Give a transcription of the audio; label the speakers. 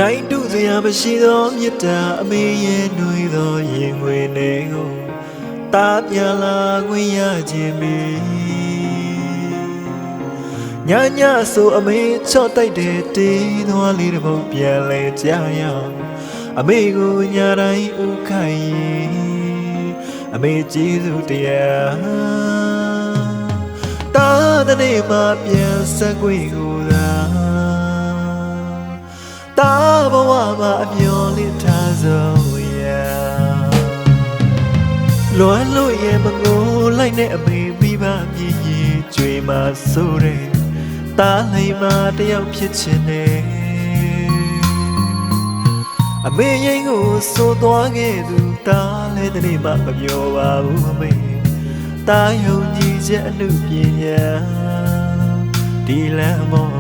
Speaker 1: နိုင်တုစရာမရှိသောမြတ်တာအမေရဲ့နှွေသောရင်ငွေနေကိုတားပြန်လာခွင့်ရခြင်းမီညညဆိုအမေချော့တိုက်တဲ့တေးသွားလေးတစ်ပုတ်ပြန်လဲကြရအောင်အမေကိုညတိုင်းဥခိုင်အမေကျေးဇူးတရားတားတဲ့နေ့မှပြန်ဆက်ခွင့်ကိုသာတားဘဝမှာအမျော်လင့်ထားဆုံးရာလွမ်းလို့ရဲ့မငိုလိုက်တဲ့အမေမိဘမြည်ကြီးကြွေမှာဆိုတဲ့တားလိမ္မာတယောက်ဖြစ်ချင်တယ်အမေရင်ကိုဆိုသွားခဲ့သူတားလဲတဲ့နေ့မှမပြောပါဘူးအမေတားယုံကြည်ချက်အမှုပညာဒီလမ်းမော